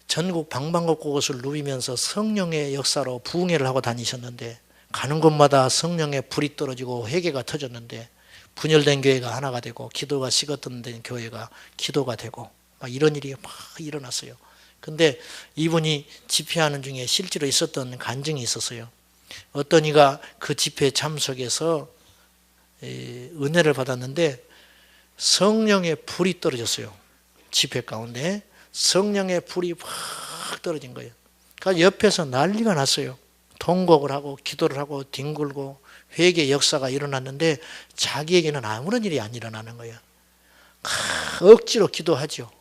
전국 방방곡곡을 누비면서 성령의 역사로 부흥회를 하고 다니셨는데 가는 곳마다 성령의 불이 떨어지고 회개가 터졌는데 분열된 교회가 하나가 되고 기도가 식었던 교회가 기도가 되고 막 이런 일이 막 일어났어요. 근데 이분이 집회하는 중에 실제로 있었던 간증이 있었어요. 어떤 이가 그 집회에 참석해서 은혜를 받았는데 성령의 불이 떨어졌어요. 집회 가운데 성령의 불이 확 떨어진 거예요. 그러니까 옆에서 난리가 났어요. 통곡을 하고 기도를 하고 뒹굴고 회개 역사가 일어났는데 자기에게는 아무런 일이 안 일어나는 거예요. 억지로 기도하죠.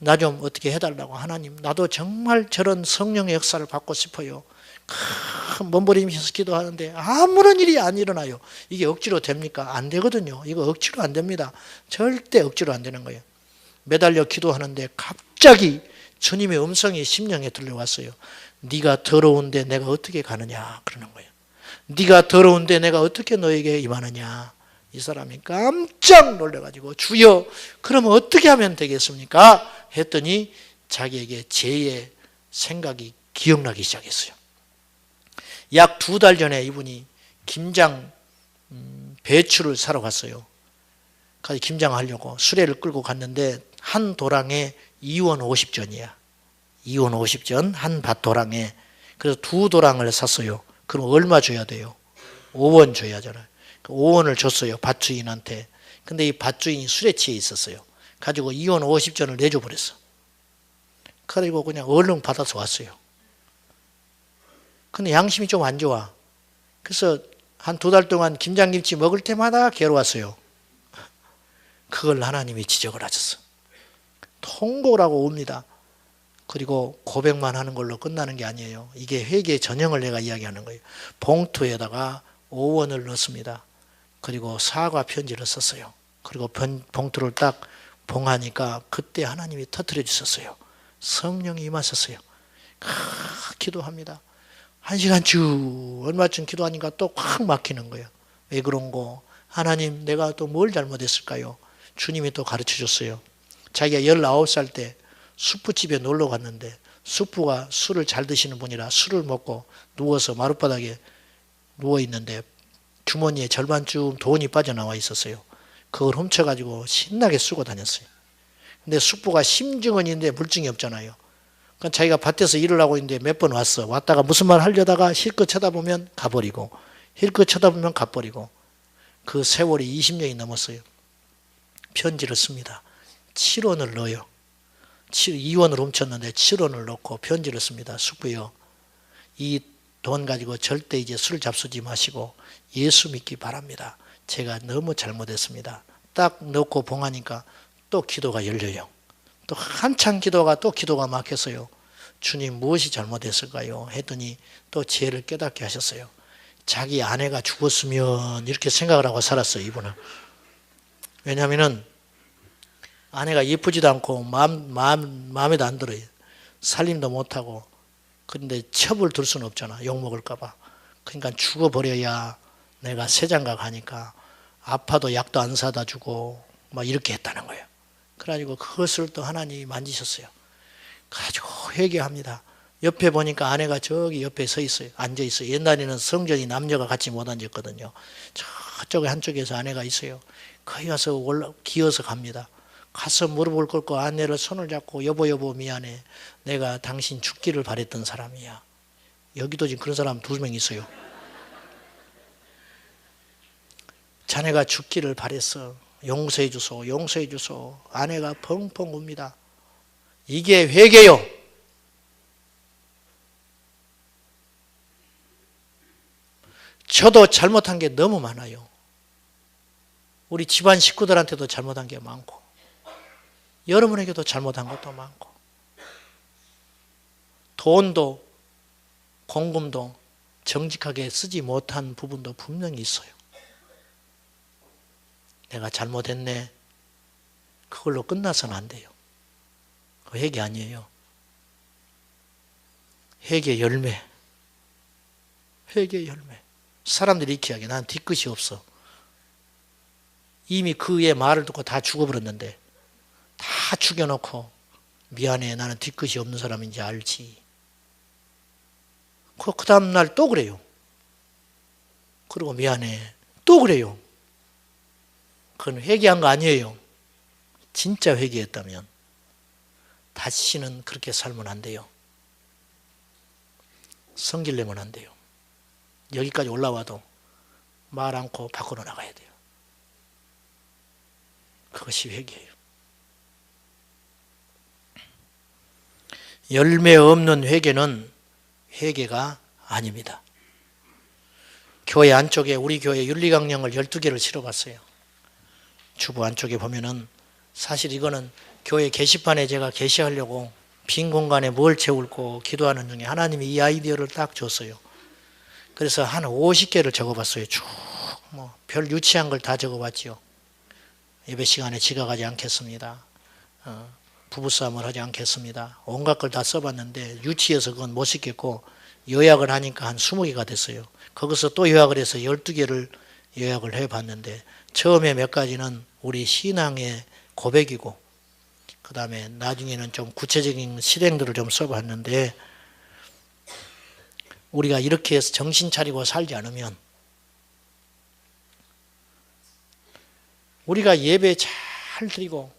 나 좀 어떻게 해달라고. 하나님 나도 정말 저런 성령의 역사를 받고 싶어요. 몸부림치면서 기도하는데 아무런 일이 안 일어나요. 이게 억지로 됩니까? 안 되거든요. 이거 억지로 안 됩니다. 절대 억지로 안 되는 거예요. 매달려 기도하는데 갑자기 주님의 음성이 심령에 들려왔어요. 네가 더러운데 내가 어떻게 가느냐 그러는 거예요. 네가 더러운데 내가 어떻게 너에게 임하느냐. 이 사람이 깜짝 놀라가지고 주여 그러면 어떻게 하면 되겠습니까? 했더니 자기에게 죄의 생각이 기억나기 시작했어요. 약 2달 전에 이분이 김장 배추를 사러 갔어요. 가서 김장하려고 수레를 끌고 갔는데 한 도랑에 2원 50전이야. 2원 50전 한 밭도랑에. 그래서 2도랑을 샀어요. 그럼 얼마 줘야 돼요? 5원 줘야 하잖아요. 5원을 줬어요. 밭주인한테. 근데 이 밭주인이 술에 취해 있었어요. 가지고 2원 50전을 내줘 버렸어. 그리고 그냥 얼른 받아서 왔어요. 근데 양심이 좀 안 좋아. 그래서 한 2달 동안 김장김치 먹을 때마다 괴로웠어요. 그걸 하나님이 지적을 하셨어. 통곡을 하고 옵니다. 그리고 고백만 하는 걸로 끝나는 게 아니에요. 이게 회개의 전형을 내가 이야기하는 거예요. 봉투에다가 5원을 넣습니다. 그리고 사과 편지를 썼어요. 그리고 봉투를 딱 봉하니까 그때 하나님이 터뜨려 주셨어요. 성령이 임하셨어요. 기도합니다. 1시간 쭉 얼마쯤 기도하니까 또 확 막히는 거예요. 왜 그런고? 하나님 내가 또 뭘 잘못했을까요? 주님이 또 가르쳐 줬어요. 자기가 19살 때 숙부집에 놀러 갔는데 숙부가 술을 잘 드시는 분이라 술을 먹고 누워서 마룻바닥에 누워있는데 주머니에 절반쯤 돈이 빠져나와 있었어요. 그걸 훔쳐가지고 신나게 쓰고 다녔어요. 근데 숙부가 심증언인데 물증이 없잖아요. 그러니까 자기가 밭에서 일을 하고 있는데 몇 번 왔어. 왔다가 무슨 말 하려다가 실컷 쳐다보면 가버리고 실컷 쳐다보면 가버리고 그 세월이 20년이 넘었어요. 편지를 씁니다. 7원을 넣어요. 2원을 훔쳤는데 7원을 넣고 편지를 씁니다. 숙부요. 이 돈 가지고 절대 이제 술 잡수지 마시고 예수 믿기 바랍니다. 제가 너무 잘못했습니다. 딱 넣고 봉하니까 또 기도가 열려요. 또 한참 또 기도가 막혔어요. 주님 무엇이 잘못했을까요? 했더니 또 죄를 깨닫게 하셨어요. 자기 아내가 죽었으면 이렇게 생각을 하고 살았어요. 이분은. 왜냐하면 아내가 예쁘지도 않고 마음에도 안 들어요. 살림도 못하고. 그런데 첩을 둘 수는 없잖아. 욕먹을까 봐. 그러니까 죽어버려야 내가 새장가 가니까 아파도 약도 안 사다 주고 막 이렇게 했다는 거예요. 그래가지고 그것을 또 하나님이 만지셨어요. 그래가지고 회개합니다. 옆에 보니까 아내가 저기 옆에 서 있어요. 앉아 있어요. 옛날에는 성전이 남녀가 같이 못 앉았거든요. 저쪽에 한쪽에서 아내가 있어요. 거기 가서 기어서 갑니다. 가서 무릎을 꿇고 아내를 손을 잡고 여보 미안해. 내가 당신 죽기를 바랬던 사람이야. 여기도 지금 그런 사람 2명 있어요. 자네가 죽기를 바랬어. 용서해 주소. 용서해 주소. 아내가 펑펑 웁니다. 이게 회개요. 저도 잘못한 게 너무 많아요. 우리 집안 식구들한테도 잘못한 게 많고 여러분에게도 잘못한 것도 많고 돈도 공금도 정직하게 쓰지 못한 부분도 분명히 있어요. 내가 잘못했네. 그걸로 끝나서는 안 돼요. 그 회개 아니에요. 회개 열매. 회개 열매. 사람들이 이렇게 하게 난 뒤끝이 없어. 이미 그의 말을 듣고 다 죽어버렸는데 다 죽여놓고 미안해 나는 뒤끝이 없는 사람인지 알지. 그 다음 날 또 그래요. 그리고 미안해 또 그래요. 그건 회개한 거 아니에요. 진짜 회개했다면 다시는 그렇게 살면 안 돼요. 성질내면 안 돼요. 여기까지 올라와도 말 않고 밖으로 나가야 돼요. 그것이 회개예요. 열매 없는 회개는 회개가 아닙니다. 교회 안쪽에 우리 교회 윤리강령을 12개를 실어봤어요. 주부 안쪽에 보면은 사실 이거는 교회 게시판에 제가 게시하려고 빈 공간에 뭘 채울고 기도하는 중에 하나님이 이 아이디어를 딱 줬어요. 그래서 한 50개를 적어봤어요. 쭉 뭐 별 유치한 걸 다 적어봤지요. 예배 시간에 지각하지 않겠습니다. 부부싸움을 하지 않겠습니다. 온갖 걸 다 써봤는데 유치해서 그건 못 쓰겠고 요약을 하니까 한 20개가 됐어요. 거기서 또 요약을 해서 12개를 요약을 해봤는데 처음에 몇 가지는 우리 신앙의 고백이고 그 다음에 나중에는 좀 구체적인 실행들을 좀 써봤는데 우리가 이렇게 해서 정신 차리고 살지 않으면 우리가 예배 잘 드리고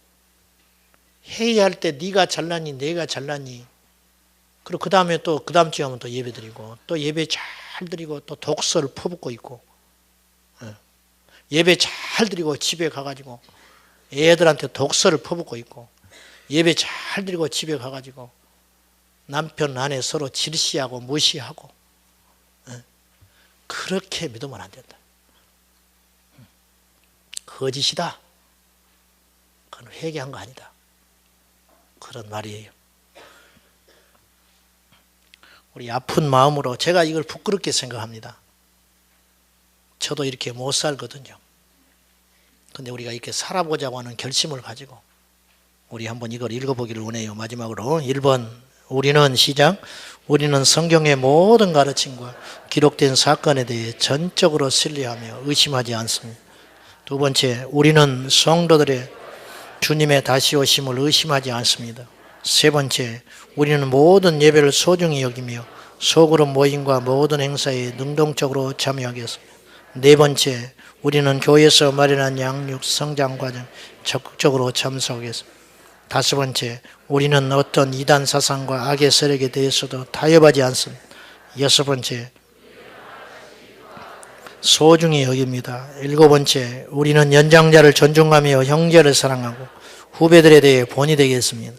회의할 때 네가 잘났니 내가 잘났니 그리고 그 다음에 또 그 다음 주에 하면 또 예배 드리고 또 예배 잘 드리고 또 독서를 퍼붓고 있고 예배 잘 드리고 집에 가가지고 애들한테 독서를 퍼붓고 있고 예배 잘 드리고 집에 가가지고 남편 아내 서로 질시하고 무시하고 그렇게 믿으면 안 된다. 거짓이다. 그건 회개한 거 아니다. 그런 말이에요. 우리 아픈 마음으로 제가 이걸 부끄럽게 생각합니다. 저도 이렇게 못 살거든요. 근데 우리가 이렇게 살아보자고 하는 결심을 가지고 우리 한번 이걸 읽어보기를 원해요. 마지막으로 1번 우리는 시작 우리는 성경의 모든 가르침과 기록된 사건에 대해 전적으로 신뢰하며 의심하지 않습니다. 2번째 우리는 성도들의 주님의 다시 오심을 의심하지 않습니다. 3번째 우리는 모든 예배를 소중히 여기며 소그룹 모임과 모든 행사에 능동적으로 참여하겠습니다. 4번째 우리는 교회에서 마련한 양육 성장 과정 적극적으로 참석하겠습니다. 5번째 우리는 어떤 이단 사상과 악의 세력에 대해서도 타협하지 않습니다. 6번째 소중히 여깁니다. 7번째 우리는 연장자를 존중하며 형제를 사랑하고 후배들에 대해 본이 되겠습니다.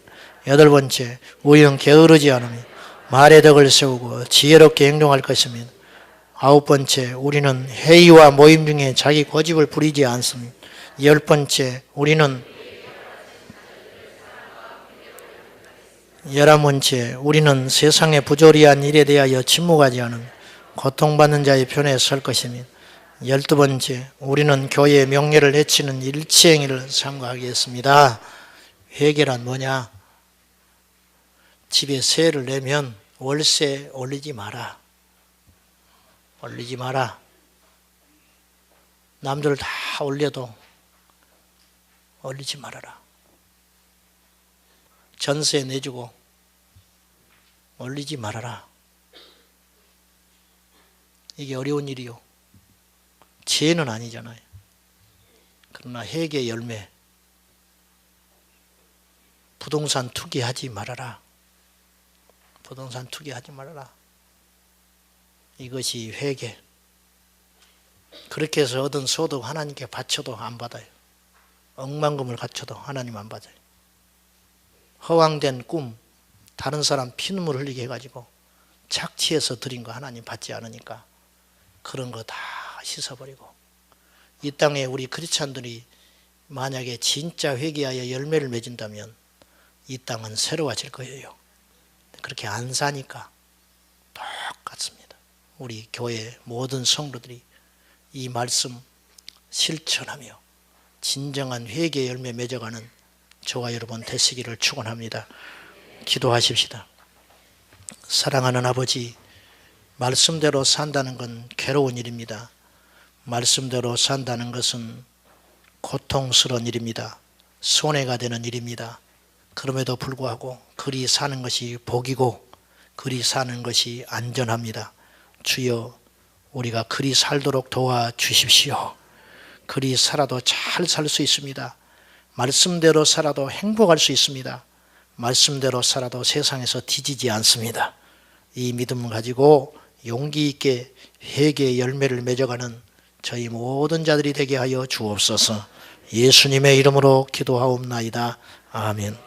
8번째 우리는 게으르지 않으며 말의 덕을 세우고 지혜롭게 행동할 것입니다. 9번째 우리는 회의와 모임 중에 자기 고집을 부리지 않습니다. 10번째 우리는 11번째 우리는 세상의 부조리한 일에 대하여 침묵하지 않으며 고통받는 자의 편에 설 것입니다. 12번째 우리는 교회의 명예를 해치는 일치행위를 삼가하겠습니다. 회개란 뭐냐? 집에 세를 내면 월세 올리지 마라. 올리지 마라. 남들 다 올려도 올리지 말아라. 전세 내주고 올리지 말아라. 이게 어려운 일이요. 죄는 아니잖아요. 그러나 회개 열매. 부동산 투기하지 말아라. 부동산 투기하지 말아라. 이것이 회개. 그렇게 해서 얻은 소득 하나님께 바쳐도 안 받아요. 억만금을 갖춰도 하나님 안 받아요. 허황된 꿈, 다른 사람 피눈물 흘리게 해가지고 착취해서 드린 거 하나님 받지 않으니까 그런 거 다 씻어버리고, 이 땅에 우리 크리스찬들이 만약에 진짜 회개하여 열매를 맺은다면 이 땅은 새로워질 거예요. 그렇게 안 사니까 똑같습니다. 우리 교회 모든 성도들이 이 말씀 실천하며 진정한 회개 열매 맺어가는 저와 여러분 되시기를 축원합니다. 기도하십시다. 사랑하는 아버지, 말씀대로 산다는 건 괴로운 일입니다. 말씀대로 산다는 것은 고통스러운 일입니다. 손해가 되는 일입니다. 그럼에도 불구하고 그리 사는 것이 복이고 그리 사는 것이 안전합니다. 주여, 우리가 그리 살도록 도와주십시오. 그리 살아도 잘 살 수 있습니다. 말씀대로 살아도 행복할 수 있습니다. 말씀대로 살아도 세상에서 뒤지지 않습니다. 이 믿음을 가지고 용기 있게 회개의 열매를 맺어가는 저희 모든 자들이 되게 하여 주옵소서. 예수님의 이름으로 기도하옵나이다. 아멘.